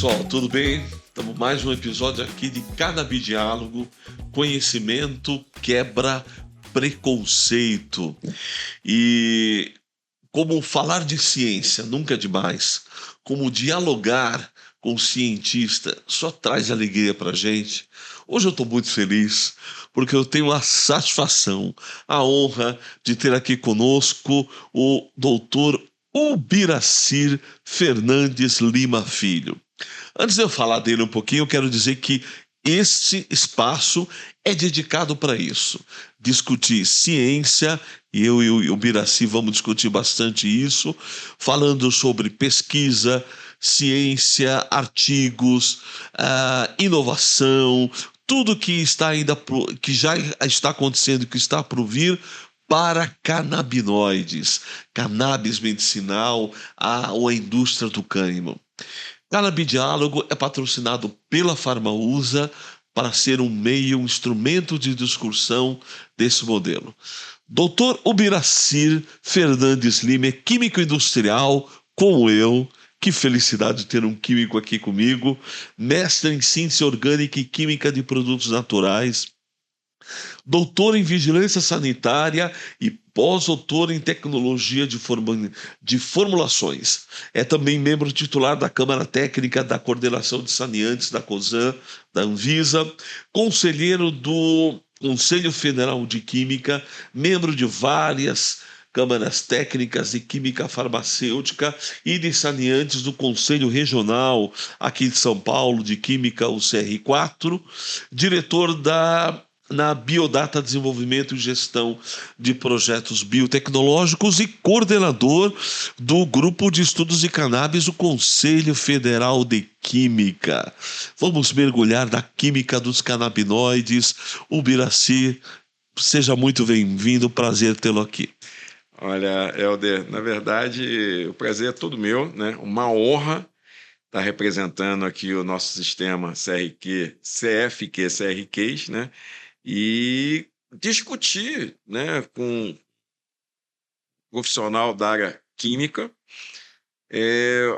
pessoal, tudo bem? Estamos mais um episódio aqui de Canabidiálogo. Conhecimento quebra preconceito. E como falar de ciência nunca é demais, como dialogar com o cientista só traz alegria para gente. Hoje eu estou muito feliz porque eu tenho a satisfação, a honra de ter aqui conosco o doutor Ubiracir Fernandes Lima Filho. Antes de eu falar dele um pouquinho, eu quero dizer que este espaço é dedicado para isso. Discutir ciência, e eu e o Biraci vamos discutir bastante isso, falando sobre pesquisa, ciência, artigos, inovação, tudo que está que já está acontecendo, que está por vir para canabinoides, cannabis medicinal, ou a indústria do cânhamo. Canabidiálogo é patrocinado pela Farmausa para ser um instrumento de discussão desse modelo. Dr. Ubiracir Fernandes Lima é químico industrial, como eu. Que felicidade ter um químico aqui comigo. Mestre em ciência orgânica e química de produtos naturais. Doutor em vigilância sanitária e pós-doutor em tecnologia de formulações. É também membro titular da Câmara Técnica da Coordenação de Saneantes da COSAN, da Anvisa, conselheiro do Conselho Federal de Química, membro de várias câmaras técnicas de química farmacêutica e de saneantes do Conselho Regional aqui de São Paulo de Química, o CR4, diretor na Biodata Desenvolvimento e Gestão de Projetos Biotecnológicos e coordenador do Grupo de Estudos de Cannabis do Conselho Federal de Química. Vamos mergulhar na química dos canabinoides. Ubiracir, seja muito bem-vindo, prazer tê-lo aqui. Olha, Helder, na verdade, o prazer é todo meu, né? Uma honra estar representando aqui o nosso sistema CFQ-CRQs, né? E discutir, né, com um profissional da área química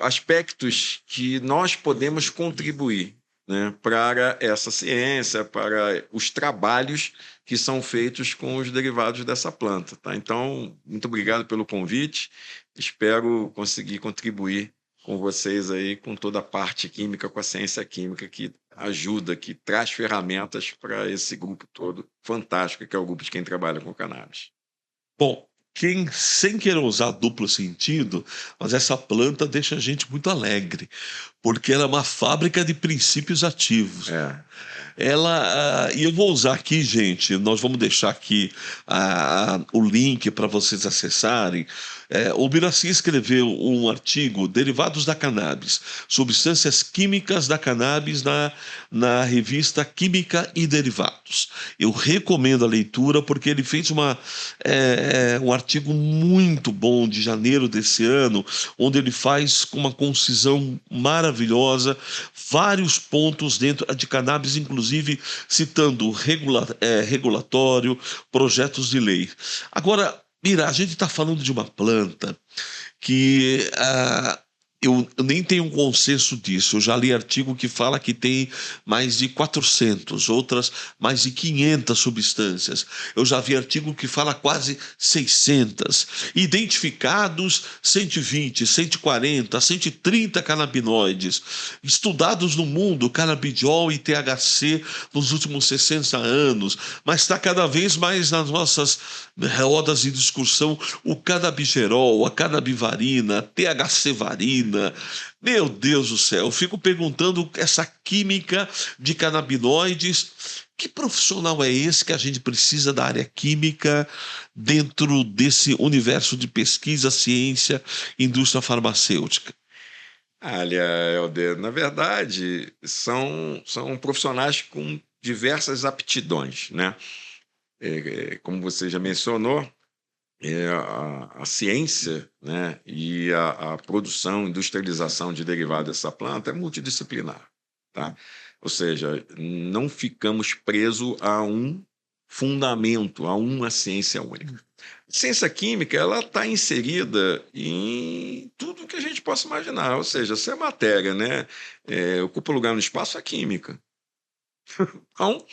aspectos que nós podemos contribuir, né, para essa ciência, para os trabalhos que são feitos com os derivados dessa planta. Tá? Então, muito obrigado pelo convite. Espero conseguir contribuir com vocês aí, com toda a parte química, com a ciência química que ajuda, que traz ferramentas para esse grupo todo fantástico, que é o grupo de quem trabalha com cannabis. Bom, sem querer usar duplo sentido, mas essa planta deixa a gente muito alegre, porque ela é uma fábrica de princípios ativos. E eu vou usar aqui, gente, nós vamos deixar aqui o link para vocês acessarem. O Biraci escreveu um artigo, Derivados da Cannabis, Substâncias Químicas da Cannabis, na revista Química e Derivados. Eu recomendo a leitura porque ele fez um artigo muito bom de janeiro desse ano, onde ele faz com uma concisão maravilhosa vários pontos dentro de cannabis, inclusive citando regulatório, projetos de lei. Agora, Mira, a gente está falando de uma planta que eu nem tenho um consenso disso. Eu já li artigo que fala que tem mais de 400, outras mais de 500 substâncias. Eu já vi artigo que fala quase 600. Identificados 120, 140, 130 canabinoides. Estudados no mundo, canabidiol e THC nos últimos 60 anos. Mas está cada vez mais nas nossas rodas de discussão o canabigerol, a canabivarina, a THC-varina. Meu Deus do céu, eu fico perguntando essa química de canabinoides, que profissional é esse que a gente precisa da área química dentro desse universo de pesquisa, ciência, indústria farmacêutica? Olha, Helder, na verdade, são profissionais com diversas aptidões, né? Como você já mencionou, a ciência, né, e a produção, industrialização de derivados dessa planta é multidisciplinar, tá? Ou seja, não ficamos presos a um fundamento, a uma ciência única. Ciência química, ela está inserida em tudo que a gente possa imaginar, ou seja, se a matéria, né, ocupa lugar no espaço, é química. Então,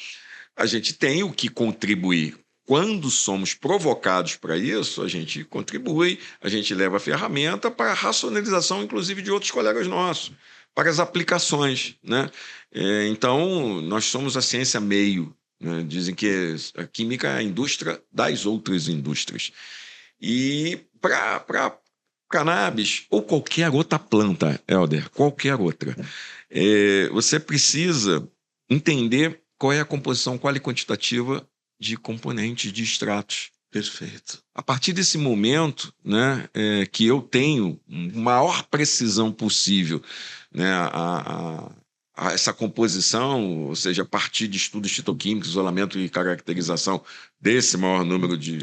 a gente tem o que contribuir. Quando somos provocados para isso, a gente contribui, a gente leva a ferramenta para a racionalização, inclusive, de outros colegas nossos, para as aplicações, né? Então, nós somos a ciência meio, né? Dizem que a química é a indústria das outras indústrias. E para cannabis ou qualquer outra planta, Helder, qualquer outra, você precisa entender qual é a composição qual e quantitativa de componentes, de extratos. Perfeito. A partir desse momento, né, que eu tenho maior precisão possível, né, a essa composição, ou seja, a partir de estudos fitoquímicos, isolamento e caracterização desse maior número de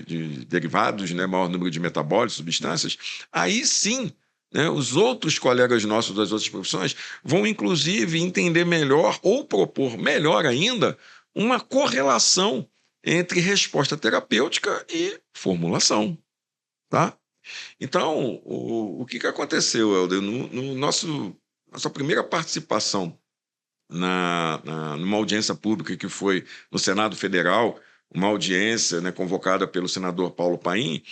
derivados, né, maior número de metabólitos, substâncias, aí sim, né, os outros colegas nossos das outras profissões vão, inclusive, entender melhor ou propor melhor ainda uma correlação entre resposta terapêutica e formulação, tá? Então, o que aconteceu, Helder? Nossa primeira participação numa audiência pública que foi no Senado Federal, uma audiência, né, convocada pelo senador Paulo Paim,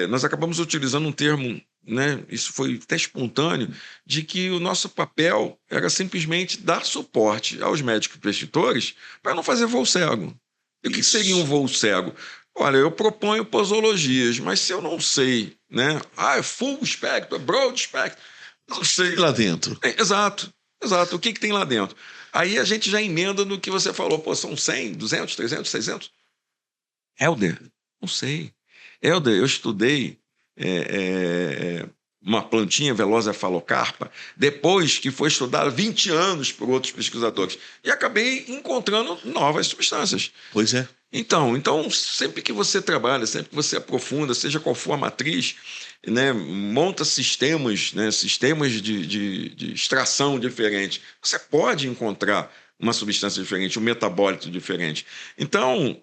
nós acabamos utilizando um termo, né, isso foi até espontâneo, de que o nosso papel era simplesmente dar suporte aos médicos prescritores para não fazer voo cego. E o que seria um voo cego? Olha, eu proponho posologias, mas se eu não sei, né? É full espectro, é broad espectro, não sei. Lá dentro. Exato. O que tem lá dentro? Aí a gente já emenda no que você falou, pô, são 100, 200, 300, 600? Helder, não sei. Helder, eu estudei uma plantinha Velosa falocarpa depois que foi estudada 20 anos por outros pesquisadores e acabei encontrando novas substâncias. Pois é. Então, sempre que você trabalha, sempre que você aprofunda, seja qual for a matriz, né, monta sistemas, né, sistemas de extração diferentes, você pode encontrar uma substância diferente, um metabólito diferente. Então,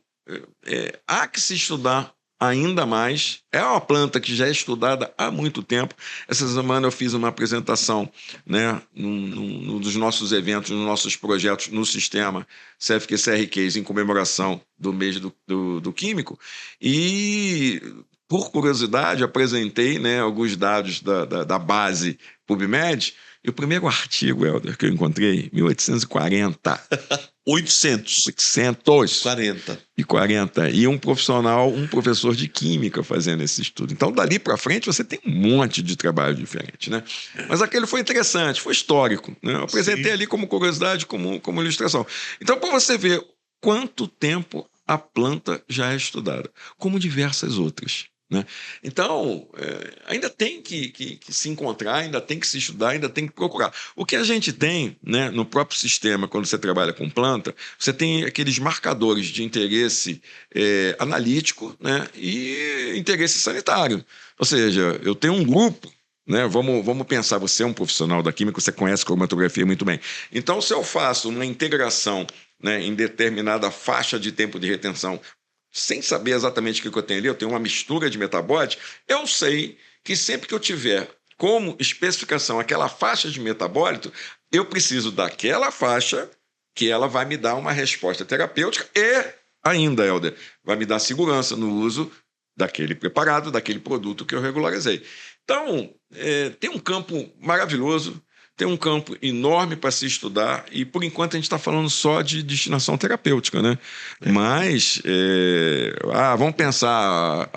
há que se estudar ainda mais. É uma planta que já é estudada há muito tempo. Essa semana eu fiz uma apresentação, né, num dos nossos eventos, nos nossos projetos no sistema CFQ-CR Case, em comemoração do mês do químico, e, por curiosidade, apresentei, né, alguns dados da base PubMed, e o primeiro artigo, Helder, que eu encontrei, 1840. 840. E um profissional, um professor de química fazendo esse estudo. Então, dali para frente, você tem um monte de trabalho diferente, né? Mas aquele foi interessante, foi histórico, né? Eu apresentei ali como curiosidade, como ilustração. Então, para você ver quanto tempo a planta já é estudada, como diversas outras, né? Então, ainda tem que se encontrar, ainda tem que se estudar, ainda tem que procurar. O que a gente tem, né, no próprio sistema, quando você trabalha com planta, você tem aqueles marcadores de interesse analítico, né, e interesse sanitário. Ou seja, eu tenho um grupo, né, vamos pensar, você é um profissional da química, você conhece cromatografia muito bem. Então, se eu faço uma integração, né, em determinada faixa de tempo de retenção, sem saber exatamente o que eu tenho ali, eu tenho uma mistura de metabólitos, eu sei que sempre que eu tiver como especificação aquela faixa de metabólito, eu preciso daquela faixa que ela vai me dar uma resposta terapêutica e ainda, Helder, vai me dar segurança no uso daquele preparado, daquele produto que eu regularizei. Então, tem um campo maravilhoso, tem um campo enorme para se estudar e, por enquanto, a gente está falando só de destinação terapêutica, né? Mas, vamos pensar,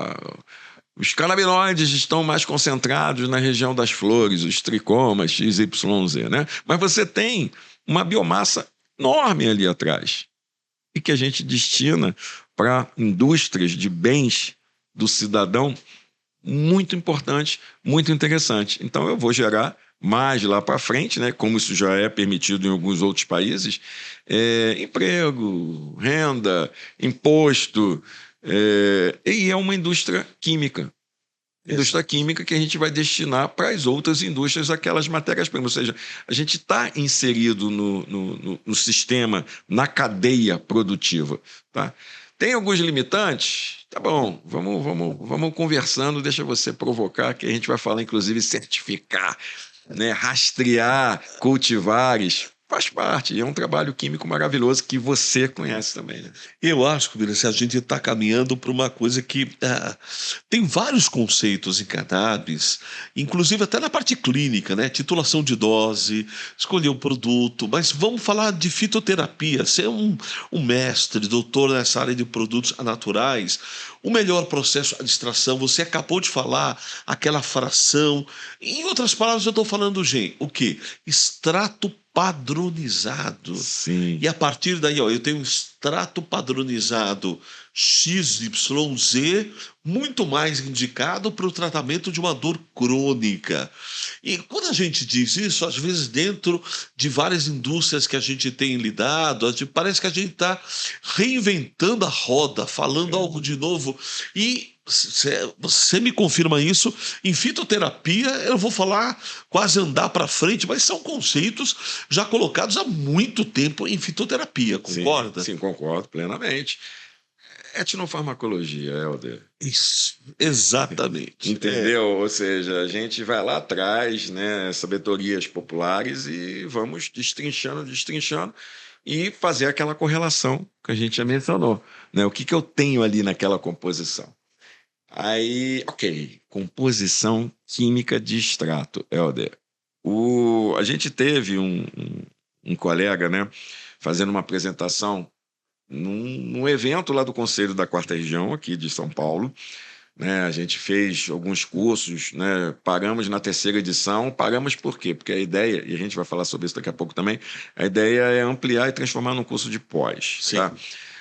os canabinoides estão mais concentrados na região das flores, os tricomas, XYZ, né? Mas você tem uma biomassa enorme ali atrás e que a gente destina para indústrias de bens do cidadão muito importante, muito interessante. Então, eu vou gerar mais lá para frente, né, como isso já é permitido em alguns outros países, emprego, renda, imposto, e é uma indústria química. Indústria química que a gente vai destinar para as outras indústrias aquelas matérias-primas. Ou seja, a gente está inserido no sistema, na cadeia produtiva. Tá? Tem alguns limitantes? Tá bom, vamos conversando, deixa você provocar, que a gente vai falar, inclusive, certificar, né? Rastrear cultivares. Faz parte, e é um trabalho químico maravilhoso que você conhece também, né? Eu acho que a gente está caminhando para uma coisa que tem vários conceitos em cannabis, inclusive até na parte clínica, né? Titulação de dose, escolher um produto, mas vamos falar de fitoterapia, ser um mestre, doutor nessa área de produtos naturais, o melhor processo de extração, você acabou de falar aquela fração, em outras palavras eu estou falando, gente, o quê? Extrato padronizado. Sim. E a partir daí, ó, eu tenho um extrato padronizado XYZ, muito mais indicado para o tratamento de uma dor crônica. E quando a gente diz isso, às vezes dentro de várias indústrias que a gente tem lidado, parece que a gente está reinventando a roda, falando algo de novo. E você me confirma isso? Em fitoterapia, eu vou falar quase andar para frente, mas são conceitos já colocados há muito tempo em fitoterapia, concorda? Sim, concordo plenamente. Etnofarmacologia, Helder. Isso, exatamente. Entendeu? Ou seja, a gente vai lá atrás, né, sabedorias populares e vamos destrinchando e fazer aquela correlação que a gente já mencionou, né? O que eu tenho ali naquela composição? Aí, ok, composição química de extrato, Helder. A gente teve um colega, né, fazendo uma apresentação num evento lá do Conselho da Quarta Região, aqui de São Paulo, né? A gente fez alguns cursos, né? Paramos na terceira edição. Paramos por quê? Porque a ideia, e a gente vai falar sobre isso daqui a pouco também, a ideia é ampliar e transformar num curso de pós. Tá?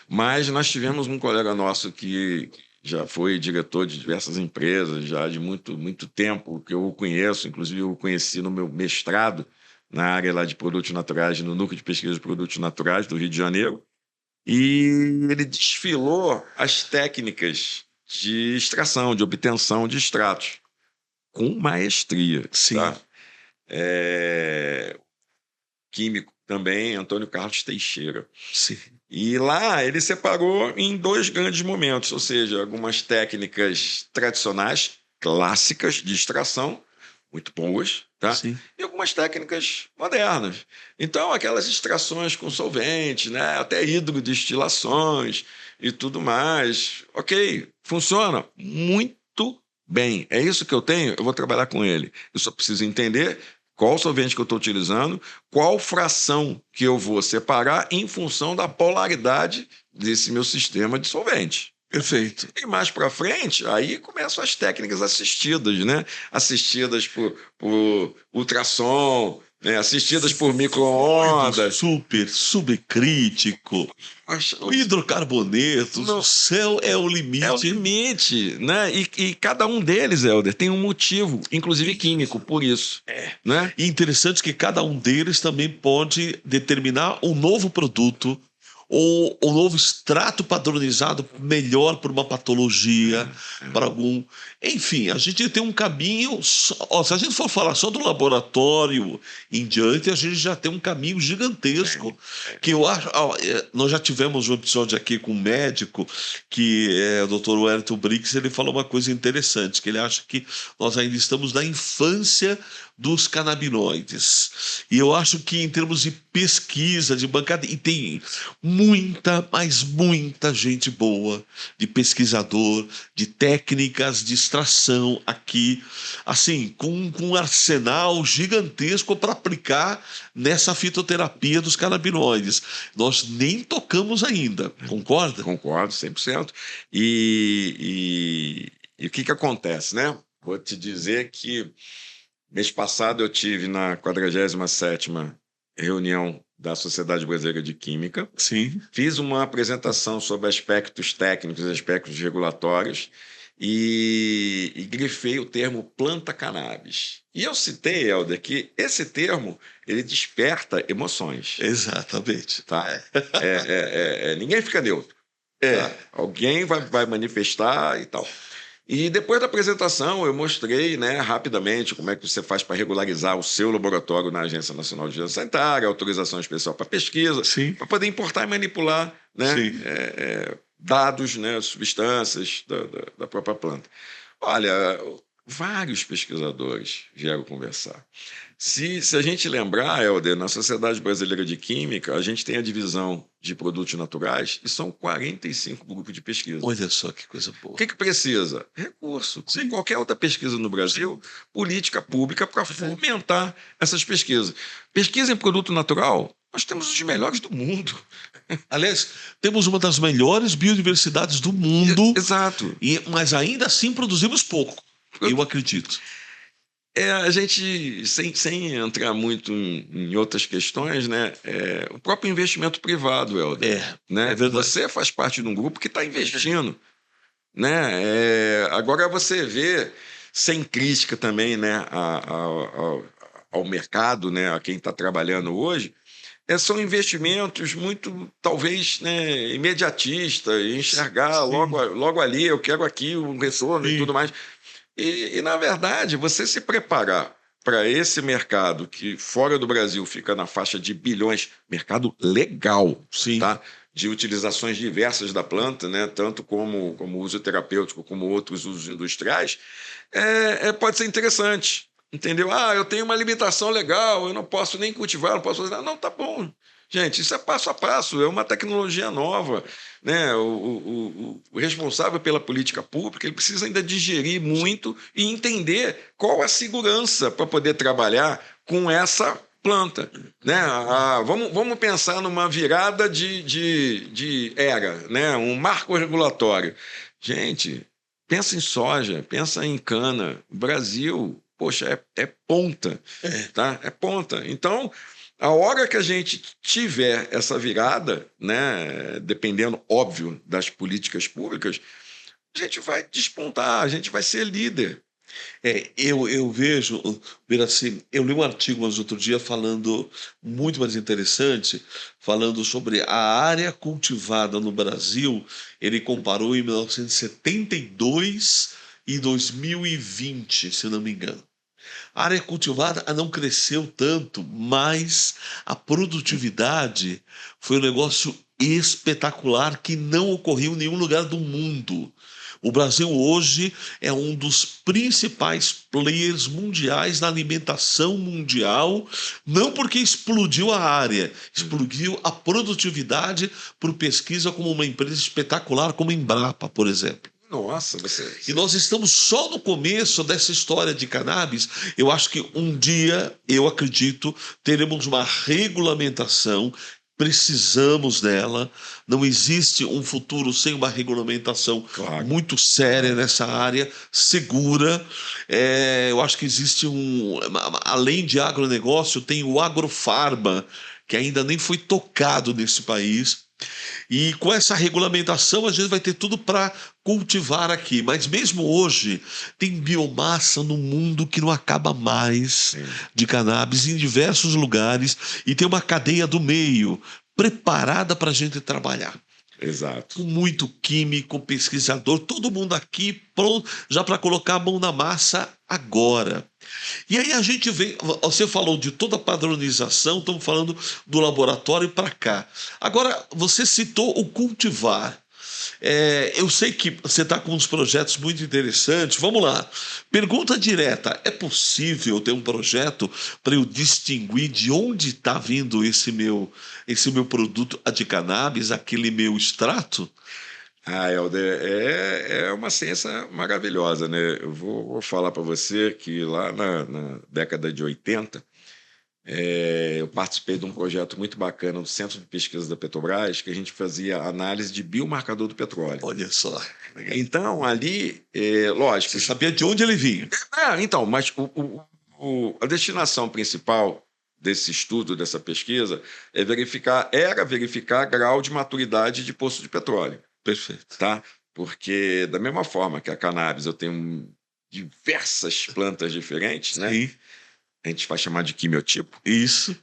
Mas nós tivemos um colega nosso que já foi diretor de diversas empresas, já de muito tempo, que eu o conheço, inclusive eu o conheci no meu mestrado, na área lá de produtos naturais, no Núcleo de Pesquisa de Produtos Naturais do Rio de Janeiro, e ele desfilou as técnicas de extração, de obtenção de extratos, com maestria. Sim. Tá? Químico também, Antônio Carlos Teixeira. Sim. E lá ele separou em dois grandes momentos, ou seja, algumas técnicas tradicionais, clássicas de extração, muito boas, tá? Sim. E algumas técnicas modernas. Então, aquelas extrações com solvente, né? Até hidrodestilações e tudo mais. Ok, funciona muito bem. É isso que eu tenho, eu vou trabalhar com ele. Eu só preciso entender qual solvente que eu estou utilizando, qual fração que eu vou separar em função da polaridade desse meu sistema de solvente. Perfeito. E mais para frente, aí começam as técnicas assistidas, né? Assistidas por ultrassom, né? Assistidas por micro-ondas. Super subcrítico. O hidrocarboneto, o céu é o limite. É o limite, né? E cada um deles, Helder, tem um motivo, inclusive químico, por isso. Né? E interessante que cada um deles também pode determinar um novo produto ou um novo extrato padronizado melhor para uma patologia, para algum... Enfim, a gente tem um caminho... Se a gente for falar só do laboratório em diante, a gente já tem um caminho gigantesco. Que eu acho... Nós já tivemos um episódio aqui com um médico, que é o Dr. Wellington Briggs, ele falou uma coisa interessante, que ele acha que nós ainda estamos na infância dos canabinoides. E eu acho que em termos de pesquisa, de bancada, e tem muita, mas muita gente boa, de pesquisador, de técnicas de extração aqui, assim, com um arsenal gigantesco para aplicar nessa fitoterapia dos canabinoides. Nós nem tocamos ainda, concorda? Concordo, 100%. E o que acontece, né? Vou te dizer que mês passado eu tive na 47ª reunião da Sociedade Brasileira de Química. Sim. Fiz uma apresentação sobre aspectos técnicos e aspectos regulatórios e grifei o termo planta cannabis. E eu citei, Helder, que esse termo ele desperta emoções. Exatamente. Tá? Ninguém fica neutro. Tá? Alguém vai manifestar e tal. E depois da apresentação, eu mostrei, né, rapidamente como é que você faz para regularizar o seu laboratório na Agência Nacional de Vigilância Sanitária, autorização especial para pesquisa, para poder importar e manipular, né, dados, né, substâncias da própria planta. Olha, vários pesquisadores vieram conversar. Se a gente lembrar, Helder, na Sociedade Brasileira de Química, a gente tem a divisão de produtos naturais e são 45 grupos de pesquisa. Olha só que coisa boa. O que precisa? Recurso. Sim. Qualquer outra pesquisa no Brasil, política pública para fomentar essas pesquisas. Pesquisa em produto natural, nós temos os melhores do mundo. Aliás, temos uma das melhores biodiversidades do mundo. Exato. Mas ainda assim produzimos pouco, eu acredito. A gente, sem entrar muito em outras questões, né? O próprio investimento privado, Helder. Né? É verdade. Você faz parte de um grupo que está investindo. Né? Agora você vê, sem crítica também, né, ao mercado, né, a quem está trabalhando hoje, são investimentos muito, talvez, né, imediatistas, enxergar logo ali, eu quero aqui um retorno e tudo mais. E, na verdade, você se preparar para esse mercado que fora do Brasil fica na faixa de bilhões, mercado legal, tá? De utilizações diversas da planta, né? Tanto como uso terapêutico, como outros usos industriais, pode ser interessante, entendeu? Eu tenho uma limitação legal, eu não posso nem cultivar, não posso fazer nada. Não, tá bom. Gente, isso é passo a passo, é uma tecnologia nova. Né? O responsável pela política pública ele precisa ainda digerir muito e entender qual a segurança para poder trabalhar com essa planta. Né? Vamos pensar numa virada de era, né? Um marco regulatório. Gente, pensa em soja, pensa em cana. O Brasil, poxa, é ponta. Tá? É ponta. Então, a hora que a gente tiver essa virada, né, dependendo, óbvio, das políticas públicas, a gente vai despontar, a gente vai ser líder. Eu vejo, assim, eu li um artigo mas outro dia falando, muito mais interessante, falando sobre a área cultivada no Brasil. Ele comparou em 1972 e 2020, se não me engano. A área cultivada não cresceu tanto, mas a produtividade foi um negócio espetacular que não ocorreu em nenhum lugar do mundo. O Brasil hoje é um dos principais players mundiais na alimentação mundial, não porque explodiu a área, explodiu a produtividade por pesquisa como uma empresa espetacular como a Embrapa, por exemplo. Nossa, E nós estamos só no começo dessa história de cannabis. Eu acho que um dia, eu acredito, teremos uma regulamentação. Precisamos dela. Não existe um futuro sem uma regulamentação muito séria nessa área, segura. Eu acho que existe além de agronegócio, tem o agrofarma, que ainda nem foi tocado nesse país. E com essa regulamentação a gente vai ter tudo para cultivar aqui. Mas mesmo hoje tem biomassa no mundo que não acaba mais de cannabis em diversos lugares e tem uma cadeia do meio preparada para a gente trabalhar. Exato. Com muito químico, pesquisador, todo mundo aqui pronto já para colocar a mão na massa agora. E aí a gente vem, você falou de toda a padronização, estamos falando do laboratório para cá. Agora, você citou o cultivar. Eu sei que você está com uns projetos muito interessantes. Vamos lá. Pergunta direta: é possível ter um projeto para eu distinguir de onde está vindo esse meu produto de cannabis, aquele meu extrato? Helder, é uma ciência maravilhosa, né? Eu vou falar para você que lá na década de 80, eu participei de um projeto muito bacana no Centro de Pesquisa da Petrobras, que a gente fazia análise de biomarcador do petróleo. Olha só. Então, ali, lógico... Você sabia de onde ele vinha. Então, mas a destinação principal desse estudo, dessa pesquisa, era verificar grau de maturidade de poço de petróleo. Perfeito. Tá? Porque, da mesma forma que a cannabis, eu tenho diversas plantas diferentes, né? Sim. A gente vai chamar de quimiotipo. Isso.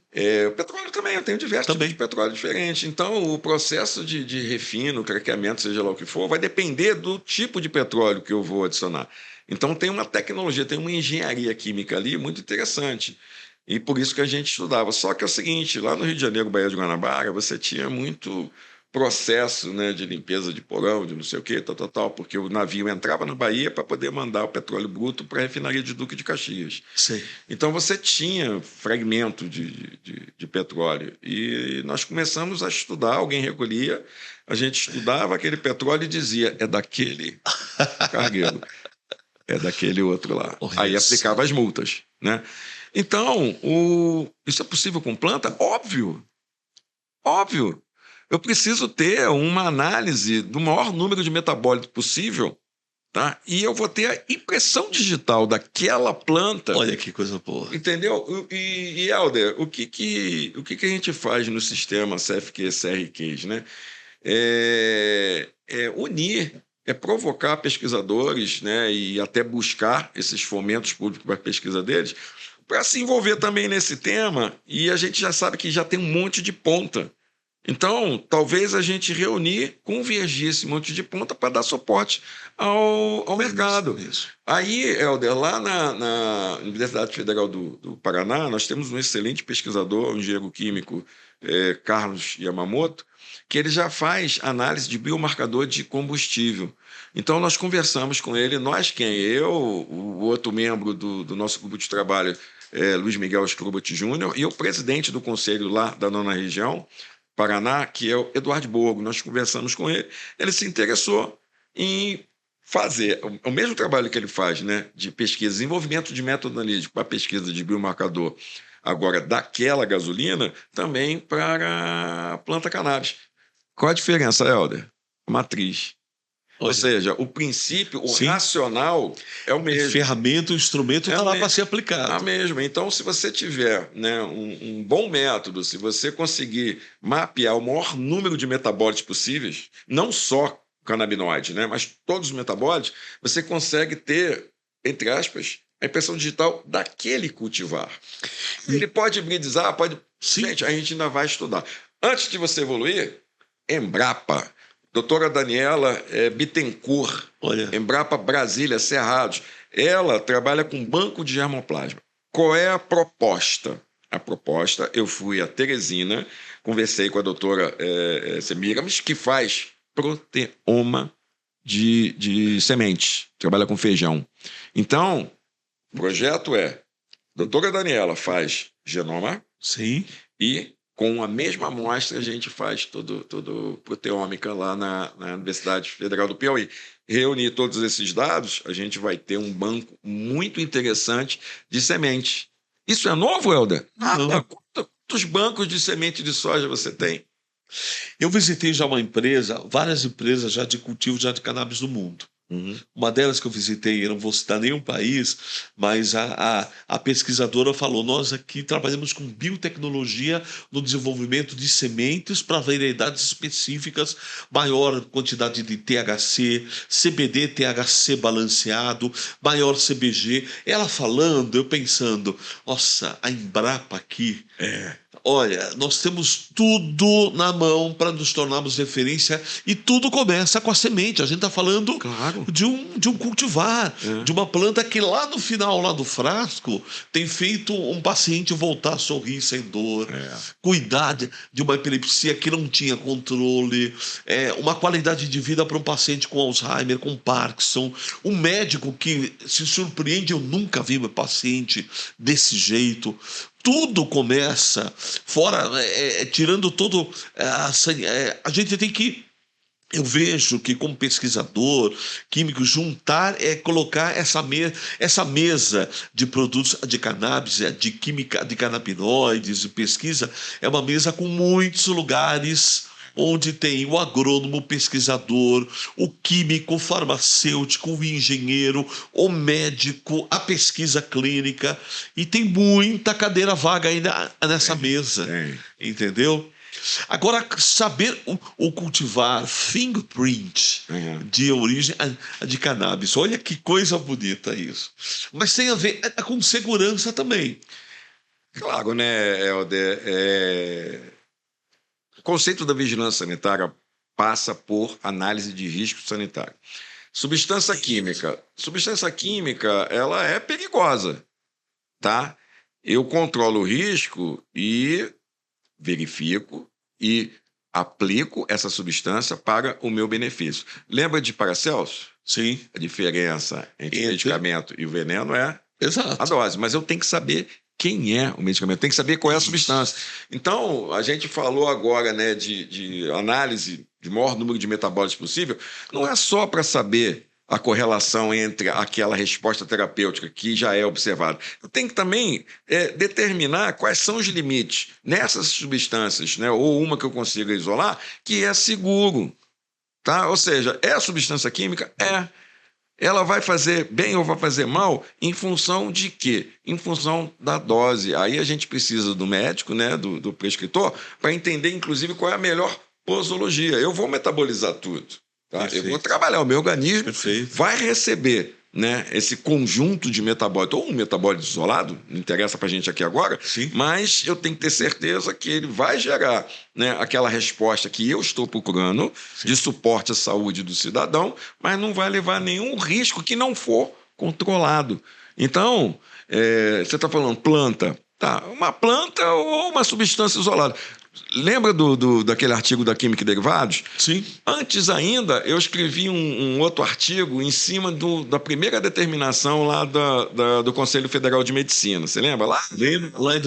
O petróleo também, eu tenho diversos tipos de petróleo diferentes. Então, o processo de refino, craqueamento, seja lá o que for, vai depender do tipo de petróleo que eu vou adicionar. Então, tem uma tecnologia, tem uma engenharia química ali muito interessante. E por isso que a gente estudava. Só que é o seguinte, lá no Rio de Janeiro, Baía de Guanabara, você tinha muito processo, né, de limpeza de porão, de não sei o quê, tal, porque o navio entrava na Bahia para poder mandar o petróleo bruto para a refinaria de Duque de Caxias. Sim. Então você tinha fragmento de petróleo. E nós começamos a estudar, alguém recolhia, a gente estudava aquele petróleo e dizia, é daquele cargueiro, é daquele outro lá. Aí aplicava as multas, né? Então, isso é possível com planta? Óbvio. Óbvio. Eu preciso ter uma análise do maior número de metabólitos possível, tá? E eu vou ter a impressão digital daquela planta. Olha que coisa boa. Entendeu? E Helder, o que a gente faz no sistema CFQ, CRQs, né? Unir, provocar pesquisadores, né? E até buscar esses fomentos públicos para a pesquisa deles, para se envolver também nesse tema. E a gente já sabe que já tem um monte de ponta. Então, talvez a gente reunir, convergir esse monte de ponta para dar suporte ao mercado. Isso. Aí, Helder, lá na Universidade Federal do Paraná, nós temos um excelente pesquisador, um engenheiro químico, Carlos Yamamoto, que ele já faz análise de biomarcador de combustível. Então, nós conversamos com ele, eu, o outro membro do nosso grupo de trabalho, Luiz Miguel Scrubot Júnior, e o presidente do conselho lá da 9ª região, Paraná, que é o Eduardo Borgo. Nós conversamos com ele, ele se interessou em fazer o mesmo trabalho que ele faz, né, de pesquisa, desenvolvimento de método analítico para pesquisa de biomarcador, agora daquela gasolina, também para a planta cannabis. Qual a diferença, Helder? Matriz. Ou seja, o princípio, o racional é o mesmo. Ferramenta, o instrumento está lá para ser aplicado. É a mesma. Então, se você tiver, né, um bom método, se você conseguir mapear o maior número de metabólitos possíveis, não só canabinoides, né, mas todos os metabólitos, você consegue ter, entre aspas, a impressão digital daquele cultivar. Ele pode hibridizar, pode... Sim. Gente, a gente ainda vai estudar. Antes de você evoluir, Embrapa, doutora Daniela Bittencourt, Embrapa Brasília, Cerrados, ela trabalha com banco de germoplasma. Qual é a proposta? A proposta, eu fui a Teresina, conversei com a doutora Semiramis, que faz proteoma de sementes, trabalha com feijão. Então, o projeto doutora Daniela faz genoma. Sim. E com a mesma amostra, a gente faz todo proteômica lá na Universidade Federal do Piauí. Reunir todos esses dados, a gente vai ter um banco muito interessante de semente. Isso é novo, Helder? Nada. Quantos bancos de semente de soja você tem? Eu visitei já uma empresa, várias empresas já de cultivo de cannabis no mundo. Uma delas que eu visitei, eu não vou citar nenhum país, mas a pesquisadora falou: nós aqui trabalhamos com biotecnologia no desenvolvimento de sementes para variedades específicas, maior quantidade de THC, CBD, THC balanceado, maior CBG. Ela falando, eu pensando, nossa, a Embrapa aqui... Olha, nós temos tudo na mão para nos tornarmos referência e tudo começa com a semente. A gente está falando de um cultivar, de uma planta que lá no final, lá do frasco, tem feito um paciente voltar a sorrir sem dor, cuidar de uma epilepsia que não tinha controle, uma qualidade de vida para um paciente com Alzheimer, com Parkinson, um médico que se surpreende, eu nunca vi meu paciente desse jeito. Tudo começa fora, tirando todo... a gente tem que... Eu vejo que, como pesquisador químico, colocar essa mesa de produtos de cannabis, de química, de canabinoides, de pesquisa, é uma mesa com muitos lugares onde tem o agrônomo, o pesquisador, o químico, o farmacêutico, o engenheiro, o médico, a pesquisa clínica, e tem muita cadeira vaga aí nessa mesa, entendeu? Agora, saber o cultivar fingerprint de origem de cannabis, olha que coisa bonita isso. Mas tem a ver com segurança também. Claro, né, Helder? O conceito da vigilância sanitária passa por análise de risco sanitário. Substância química. Substância química, ela é perigosa, tá? Eu controlo o risco e verifico e aplico essa substância para o meu benefício. Lembra de Paracelso? Sim. A diferença entre o medicamento e o veneno é Exato. a dose, mas eu tenho que saber quem é o medicamento, tem que saber qual é a substância. Então, a gente falou agora, né, de análise de maior número de metabólitos possível, não é só para saber a correlação entre aquela resposta terapêutica que já é observada. Eu tenho que também determinar quais são os limites nessas substâncias, né, ou uma que eu consiga isolar, que é seguro. Tá? Ou seja, é a substância química? É. Ela vai fazer bem ou vai fazer mal em função de quê? Em função da dose. Aí a gente precisa do médico, né, do prescritor, para entender, inclusive, qual é a melhor posologia. Eu vou metabolizar tudo. Tá? Eu vou trabalhar, o meu organismo vai receber, né, esse conjunto de metabólitos, ou um metabólito isolado, não interessa para a gente aqui agora, mas eu tenho que ter certeza que ele vai gerar, né, aquela resposta que eu estou procurando de suporte à saúde do cidadão, mas não vai levar nenhum risco que não for controlado. Então, você está falando planta, tá, uma planta ou uma substância isolada. Lembra daquele artigo da Química e Derivados? Sim. Antes ainda, eu escrevi um outro artigo em cima da primeira determinação lá do Conselho Federal de Medicina. Você lembra lá? Lembro, lá em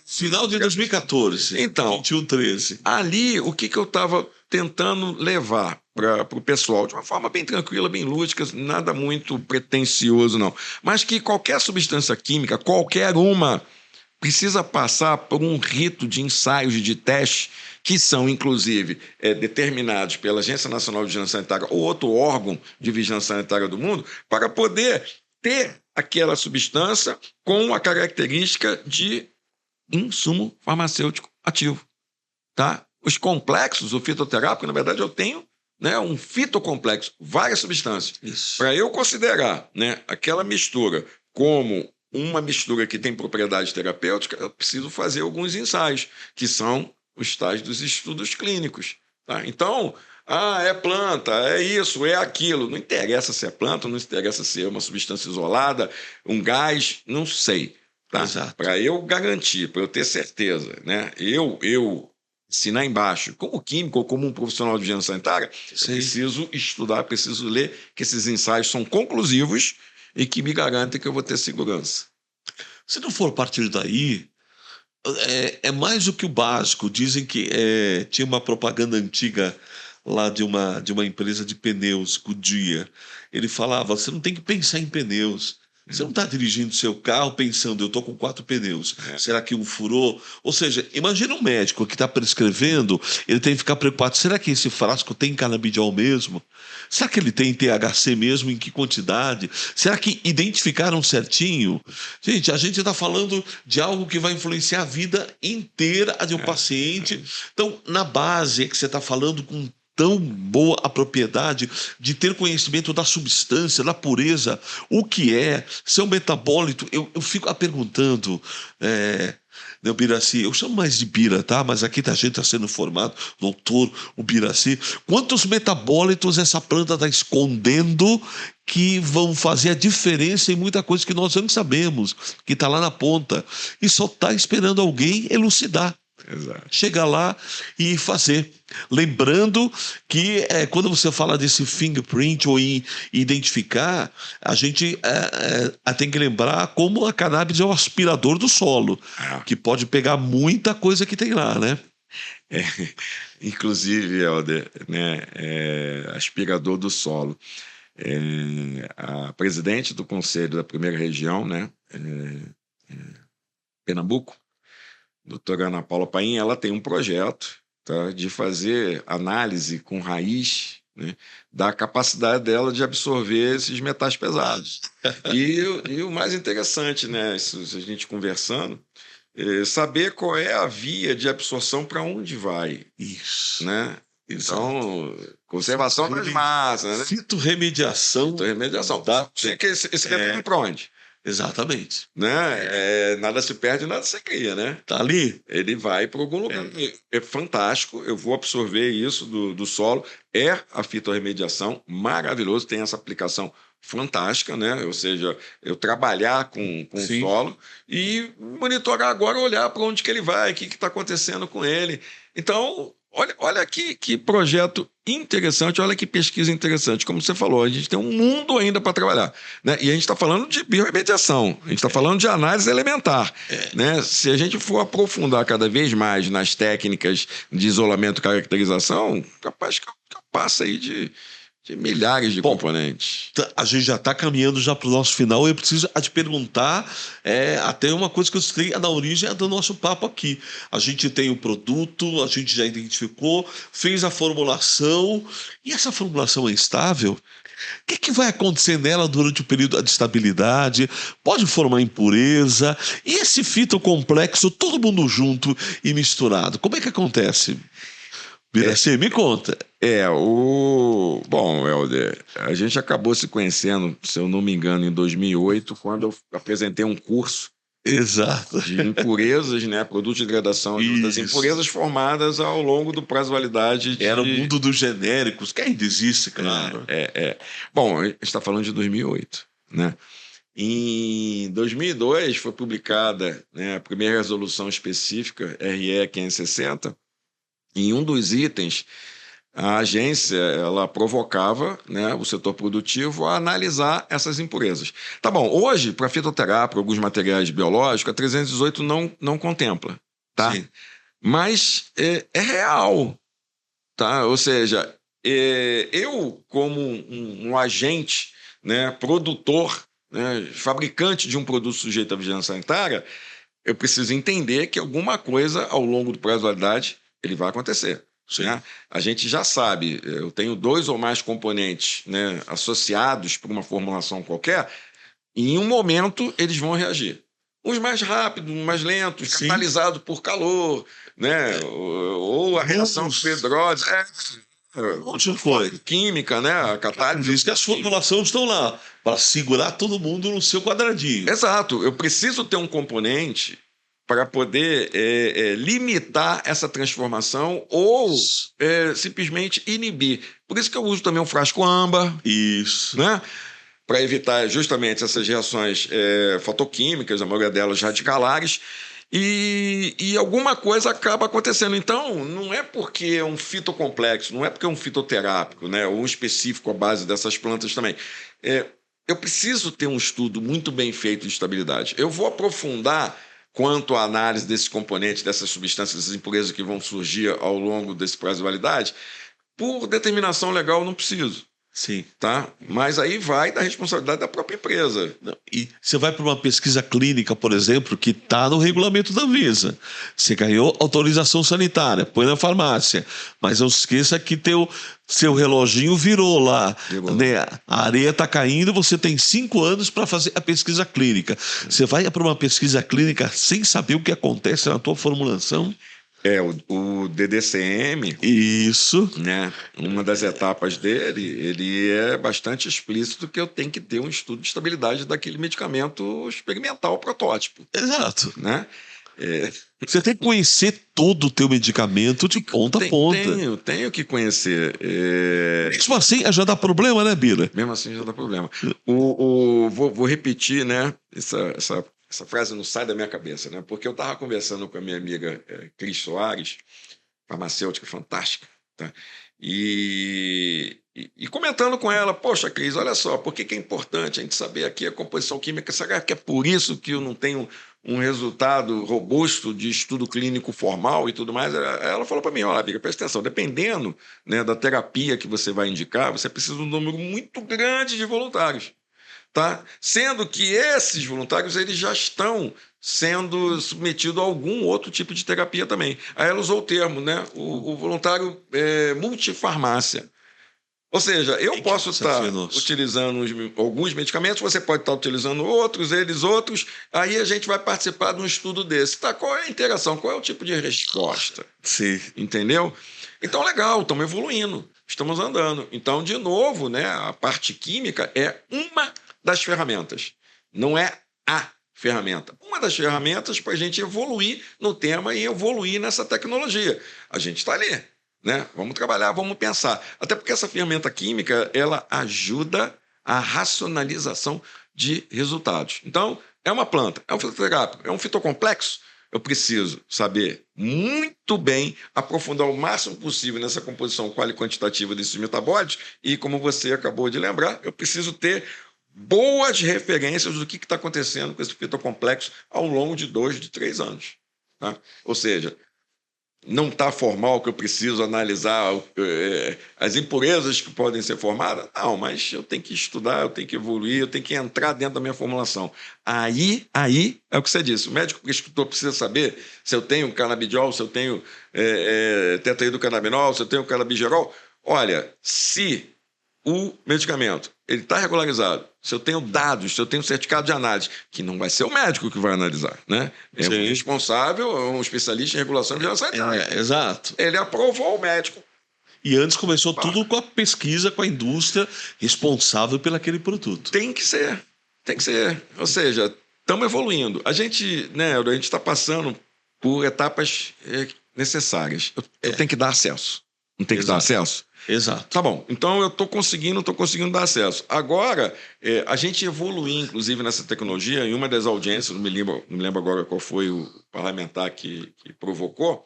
final de 2014. Então, 21/13. Ali, o que eu estava tentando levar para o pessoal, de uma forma bem tranquila, bem lúdica, nada muito pretensioso, não. Mas que qualquer substância química, qualquer uma, precisa passar por um rito de ensaios de teste que são, inclusive, determinados pela Agência Nacional de Vigilância Sanitária ou outro órgão de vigilância sanitária do mundo, para poder ter aquela substância com a característica de insumo farmacêutico ativo. Tá? Os complexos, o fitoterápico, na verdade, eu tenho, né, um fitocomplexo, várias substâncias. Para eu considerar, né, aquela mistura como uma mistura que tem propriedade terapêutica, eu preciso fazer alguns ensaios, que são os tais dos estudos clínicos. Tá? Então, é planta, é isso, é aquilo. Não interessa se é planta, não interessa se é uma substância isolada, um gás, não sei. Tá? Para eu garantir, para eu ter certeza, né? Eu assinar embaixo, como químico ou como um profissional de vigilância sanitária, eu preciso estudar, preciso ler que esses ensaios são conclusivos e que me garantem que eu vou ter segurança. Se não for a partir daí, é mais do que o básico. Dizem que tinha uma propaganda antiga lá de uma empresa de pneus, Goodyear. Ele falava, você não tem que pensar em pneus. Você não está dirigindo seu carro pensando, eu estou com 4 pneus, será que um furou? Ou seja, imagina um médico que está prescrevendo, ele tem que ficar preocupado, será que esse frasco tem canabidiol mesmo? Será que ele tem THC mesmo? Em que quantidade? Será que identificaram certinho? Gente, a gente está falando de algo que vai influenciar a vida inteira de um paciente. Então, na base é que você está falando com tão boa a propriedade de ter conhecimento da substância, da pureza, o que é, ser um metabólito. Eu fico perguntando, né, o Biraci, eu chamo mais de Bira, tá? Mas aqui a gente está sendo formado, doutor, o Biraci. Quantos metabólitos essa planta está escondendo que vão fazer a diferença em muita coisa que nós não sabemos, que está lá na ponta, e só está esperando alguém elucidar. Exato. Chegar lá e fazer. Lembrando que quando você fala desse fingerprint ou identificar, a gente tem que lembrar como a cannabis é o aspirador do solo, que pode pegar muita coisa que tem lá, né? Inclusive, Helder, né, aspirador do solo. A presidente do Conselho da Primeira Região, né, Pernambuco, doutora Ana Paula Paim, ela tem um projeto, tá, de fazer análise com raiz, né, da capacidade dela de absorver esses metais pesados. E o mais interessante, né, se a gente conversando, saber qual é a via de absorção para onde vai. Isso. Né? Então, conservação das massas. Né? Fitorremediação. Fitorremediação. Tá? Esse retorno para onde? Exatamente. Né? Nada se perde, nada se cria, né? Tá ali. Ele vai para algum lugar. É fantástico, eu vou absorver isso do solo. É a fitorremediação, maravilhoso, tem essa aplicação fantástica, né? Ou seja, eu trabalhar com o solo e monitorar agora, olhar para onde que ele vai, o que está acontecendo com ele. Então, Olha que projeto interessante, olha que pesquisa interessante. Como você falou, a gente tem um mundo ainda para trabalhar, né? E a gente está falando de biorremediação, a gente está falando de análise elementar. Né? Se a gente for aprofundar cada vez mais nas técnicas de isolamento e caracterização, capaz que passa aí de milhares de componentes. A gente já está caminhando já para o nosso final. Eu preciso te perguntar até uma coisa que eu citei na origem do nosso papo aqui. A gente tem o produto, a gente já identificou, fez a formulação, e essa formulação é estável? O que vai acontecer nela durante o período de estabilidade? Pode formar impureza? E esse fitocomplexo, todo mundo junto e misturado, como é que acontece? Birassi, me conta. Bom, Helder, a gente acabou se conhecendo, se eu não me engano, em 2008, quando eu apresentei um curso Exato. de impurezas, né? Produtos de degradação das impurezas formadas ao longo do prazo de validade. Era o mundo dos genéricos, que ainda existe, claro. Bom, a gente está falando de 2008, né? Em 2002 foi publicada, né, a primeira resolução específica, RE 560. Em um dos itens, a agência ela provocava, né, o setor produtivo a analisar essas impurezas. Tá bom, hoje, para fitoterápica, alguns materiais biológicos, a 318 não contempla, tá? Sim. Mas é real, tá? Ou seja, eu, como um agente, né, produtor, né, fabricante de um produto sujeito à vigilância sanitária, eu preciso entender que alguma coisa, ao longo do prazo de validade, ele vai acontecer. Né? A gente já sabe, eu tenho 2 ou mais componentes, né, associados por uma formulação qualquer, e em um momento eles vão reagir. Uns mais rápidos, uns mais lentos, catalisados por calor, né? Ou a reação de hidrólise. Outra coisa. Química, né? A catálise. Diz que as formulações estão lá para segurar todo mundo no seu quadradinho. Exato. Eu preciso ter um componente para poder limitar essa transformação ou simplesmente inibir. Por isso que eu uso também um frasco âmbar. Isso. Né? Para evitar justamente essas reações fotoquímicas, a maioria delas radicalares, e alguma coisa acaba acontecendo. Então, não é porque é um fitocomplexo, não é porque é um fitoterápico, né, ou um específico à base dessas plantas também. Eu preciso ter um estudo muito bem feito de estabilidade. Eu vou aprofundar quanto à análise desses componentes, dessas substâncias, dessas impurezas que vão surgir ao longo desse prazo de validade. Por determinação legal, não preciso. Sim. Tá? Mas aí vai da responsabilidade da própria empresa. Não, e você vai para uma pesquisa clínica, por exemplo, que está no regulamento da Anvisa. Você ganhou autorização sanitária, põe na farmácia. Mas não esqueça que seu reloginho virou lá. Né? A areia está caindo, você tem 5 anos para fazer a pesquisa clínica. Você vai para uma pesquisa clínica sem saber o que acontece na tua formulação? O DDCM, isso, né? Uma das etapas dele, ele é bastante explícito que eu tenho que ter um estudo de estabilidade daquele medicamento experimental protótipo. Exato. Né? Você tem que conhecer todo o teu medicamento de ponta a ponta. Tenho que conhecer. Mesmo assim, já dá problema, né, Bira? Mesmo assim, já dá problema. Vou repetir, né? Essa frase não sai da minha cabeça, né? Porque eu estava conversando com a minha amiga Cris Soares, farmacêutica fantástica, tá? E comentando com ela, poxa, Cris, olha só, por que é importante a gente saber aqui a composição química? Será que é por isso que eu não tenho um resultado robusto de estudo clínico formal e tudo mais? Ela falou para mim, olha, amiga, presta atenção, dependendo, né, da terapia que você vai indicar, você precisa de um número muito grande de voluntários. Tá? Sendo que esses voluntários eles já estão sendo submetidos a algum outro tipo de terapia também. Aí ela usou o termo, né? O voluntário multifarmácia. Ou seja, eu posso estar utilizando alguns medicamentos, você pode estar utilizando outros, aí a gente vai participar de um estudo desse. Tá? Qual é a interação? Qual é o tipo de resposta? Sim. Entendeu? Então, legal, estamos evoluindo, estamos andando. Então, de novo, né, a parte química é uma das ferramentas, não é a ferramenta. Uma das ferramentas para a gente evoluir no tema e evoluir nessa tecnologia. A gente está ali, né? Vamos trabalhar, vamos pensar. Até porque essa ferramenta química, ela ajuda a racionalização de resultados. Então, é uma planta, é um fitoterápico, é um fitocomplexo, eu preciso saber muito bem, aprofundar o máximo possível nessa composição qual e quantitativa desses metabólitos e, como você acabou de lembrar, eu preciso ter boas referências do que está acontecendo com esse fitocomplexo ao longo de 2, de 3 anos. Tá? Ou seja, não está formal que eu preciso analisar as impurezas que podem ser formadas? Não, mas eu tenho que estudar, eu tenho que evoluir, eu tenho que entrar dentro da minha formulação. Aí é o que você disse, o médico prescritor precisa saber se eu tenho canabidiol, se eu tenho tetraidrocannabinol, se eu tenho canabigerol. Olha, se o medicamento ele está regularizado, se eu tenho dados, se eu tenho certificado de análise, que não vai ser o médico que vai analisar, né? É um responsável, um especialista em regulação de sanitária. Exato. Ele aprovou o médico. E antes começou tudo com a pesquisa, com a indústria responsável por aquele produto. Tem que ser. Ou seja, estamos evoluindo. A gente está passando por etapas necessárias. Eu tenho que dar acesso. Não tem que dar acesso? Exato. Tá bom, então eu estou conseguindo dar acesso. Agora, a gente evoluiu, inclusive, nessa tecnologia, em uma das audiências, não me lembro agora qual foi o parlamentar que provocou,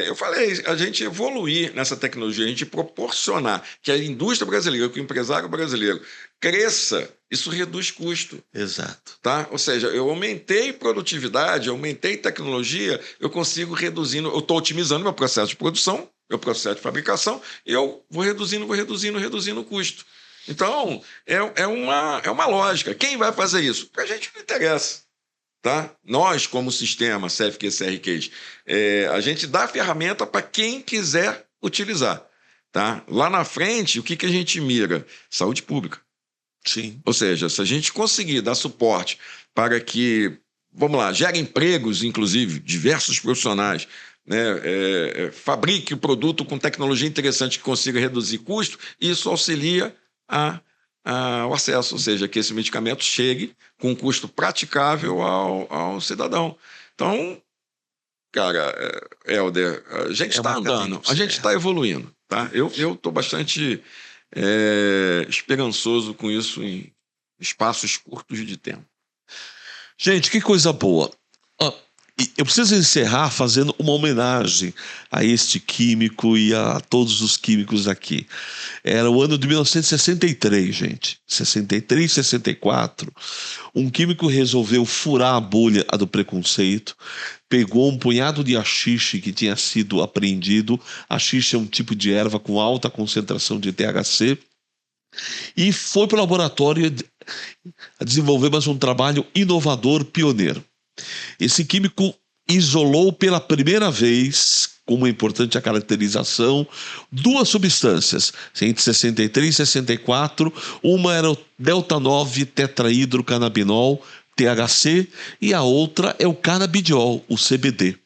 eu falei, a gente evoluir nessa tecnologia, a gente proporcionar que a indústria brasileira, que o empresário brasileiro cresça, isso reduz custo. Exato. Tá? Ou seja, eu aumentei produtividade, aumentei tecnologia, eu consigo reduzindo, eu estou otimizando meu processo de produção, meu processo de fabricação, e eu vou reduzindo o custo. Então, é uma lógica. Quem vai fazer isso? Porque a gente não interessa. Tá? Nós, como sistema CFQ CRQs, a gente dá a ferramenta para quem quiser utilizar. Tá? Lá na frente, o que a gente mira? Saúde pública. Sim. Ou seja, se a gente conseguir dar suporte para que, vamos lá, gere empregos, inclusive, diversos profissionais, né, fabrique o produto com tecnologia interessante que consiga reduzir custo, isso auxilia ao acesso, ou seja, que esse medicamento chegue com um custo praticável ao cidadão. Então, cara, Helder, a gente está andando, a gente está evoluindo. Tá? Eu estou bastante esperançoso com isso em espaços curtos de tempo. Gente, que coisa boa. Eu preciso encerrar fazendo uma homenagem a este químico e a todos os químicos aqui. Era o ano de 1963, gente. 63, 64. Um químico resolveu furar a bolha do preconceito, pegou um punhado de haxixe que tinha sido apreendido. Haxixe é um tipo de erva com alta concentração de THC. E foi para o laboratório desenvolver mais um trabalho inovador, pioneiro. Esse químico isolou pela primeira vez, como é importante a caracterização, duas substâncias, entre 63 e 64. Uma era o delta-9 tetraidrocannabinol, THC, e a outra é o canabidiol, o CBD.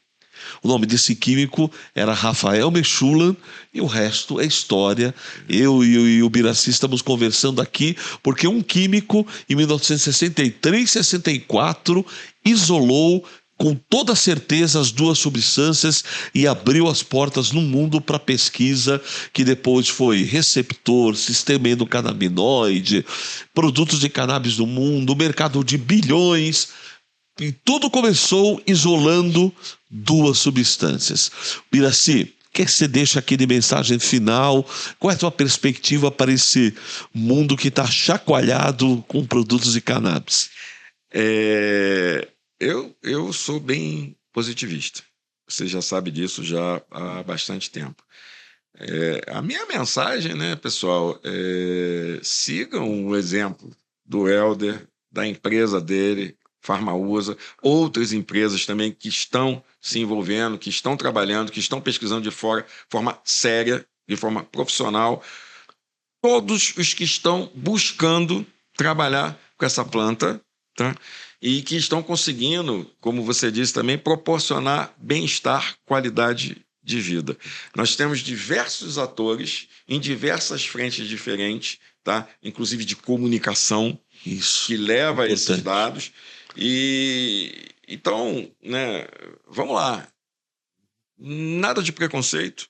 O nome desse químico era Rafael Mechulan e o resto é história. Eu e o Biraci estamos conversando aqui porque um químico, em 1963 e 64, isolou com toda certeza as duas substâncias e abriu as portas no mundo para pesquisa, que depois foi receptor, sistema endocannabinoide, produtos de cannabis do mundo, mercado de bilhões. E tudo começou isolando duas substâncias. Biraci, o que você deixa aqui de mensagem final? Qual é a tua perspectiva para esse mundo que está chacoalhado com produtos de cannabis? Eu sou bem positivista. Você já sabe disso já há bastante tempo. A minha mensagem, né, pessoal, sigam o exemplo do Helder, da empresa dele, Farmausa, outras empresas também que estão se envolvendo, que estão trabalhando, que estão pesquisando de forma séria, de forma profissional. Todos os que estão buscando trabalhar com essa planta, tá? E que estão conseguindo, como você disse também, proporcionar bem-estar, qualidade de vida. Nós temos diversos atores em diversas frentes diferentes, tá? Inclusive de comunicação, que leva a esses dados. E então, né, vamos lá. Nada de preconceito.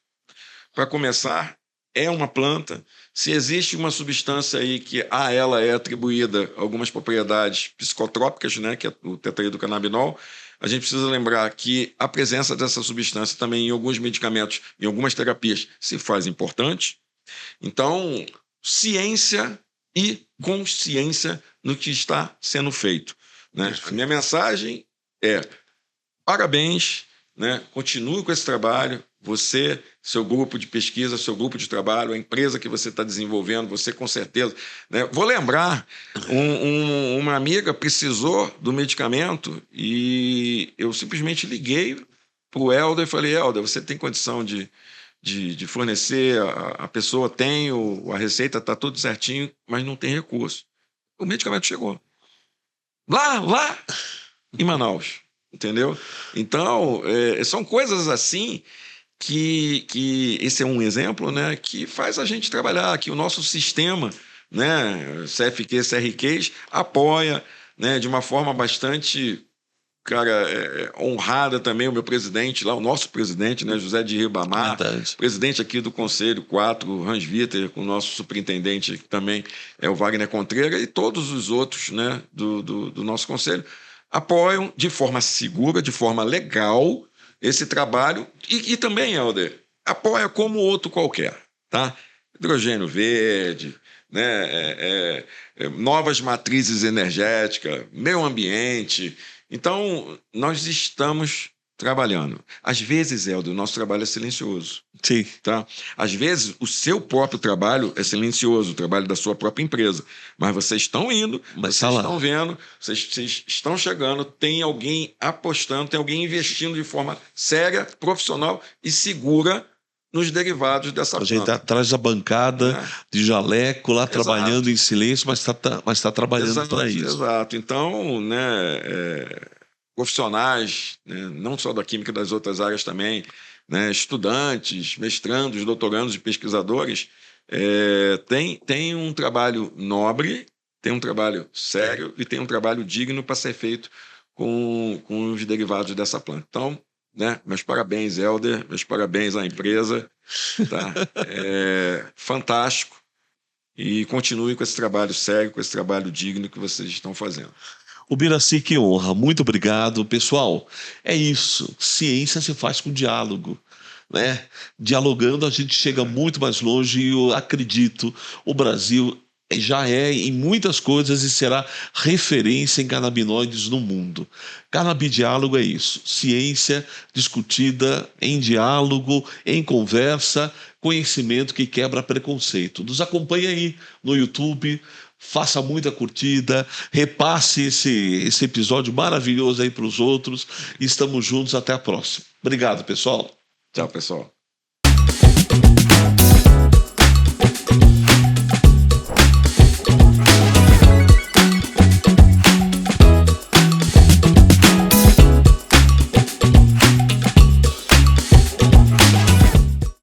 Para começar, é uma planta Se existe uma substância aí que a ela é atribuída algumas propriedades psicotrópicas, né, que é o tetraidrocannabinol, a gente precisa lembrar que a presença dessa substância também em alguns medicamentos, em algumas terapias, se faz importante. Então, ciência e consciência no que está sendo feito, né? A minha mensagem é: parabéns, né? Continue com esse trabalho. Você, seu grupo de pesquisa, seu grupo de trabalho, a empresa que você está desenvolvendo, você com certeza, né? Vou lembrar, uma amiga precisou do medicamento e eu simplesmente liguei para o Helder e falei: Helder, você tem condição de fornecer? A pessoa tem, a receita está tudo certinho, mas não tem recurso. O medicamento chegou. Lá em Manaus. Entendeu? Então, são coisas assim que esse é um exemplo, né, que faz a gente trabalhar, que o nosso sistema, né, CFQ, CRQs, apoia, né, de uma forma bastante, cara, honrada também o meu presidente lá, o nosso presidente, né, José de Ribamar, presidente aqui do Conselho 4, Hans Witter, com o nosso superintendente que também é o Wagner Contreira, e todos os outros, né, do nosso conselho, apoiam de forma segura, de forma legal, esse trabalho e também, Helder, apoia como outro qualquer, tá? Hidrogênio verde, né? Novas matrizes energéticas, meio ambiente. Então, nós estamos trabalhando. Às vezes, Helder, o nosso trabalho é silencioso. Sim. Tá? Às vezes, o seu próprio trabalho é silencioso, o trabalho da sua própria empresa. Mas vocês estão indo, vocês estão vendo, vocês estão chegando, tem alguém apostando, tem alguém investindo de forma séria, profissional e segura nos derivados dessa planta. A gente está atrás da bancada, de jaleco, lá trabalhando em silêncio, mas está trabalhando para isso. Exato. Então, né, profissionais, né, não só da química, das outras áreas também, né, estudantes, mestrandos, doutorandos e pesquisadores, tem um trabalho nobre, tem um trabalho sério e tem um trabalho digno para ser feito com os derivados dessa planta. Então, né, meus parabéns, Helder, meus parabéns à empresa, tá? Fantástico, e continue com esse trabalho sério, com esse trabalho digno que vocês estão fazendo. O Biraci, que honra. Muito obrigado. Pessoal, é isso. Ciência se faz com diálogo, né? Dialogando a gente chega muito mais longe e eu acredito, o Brasil já é em muitas coisas e será referência em canabinoides no mundo. Canabidiálogo é isso. Ciência discutida em diálogo, em conversa, conhecimento que quebra preconceito. Nos acompanhe aí no YouTube. Faça muita curtida, repasse esse episódio maravilhoso aí para os outros. Estamos juntos, até a próxima. Obrigado, pessoal. Tchau, pessoal.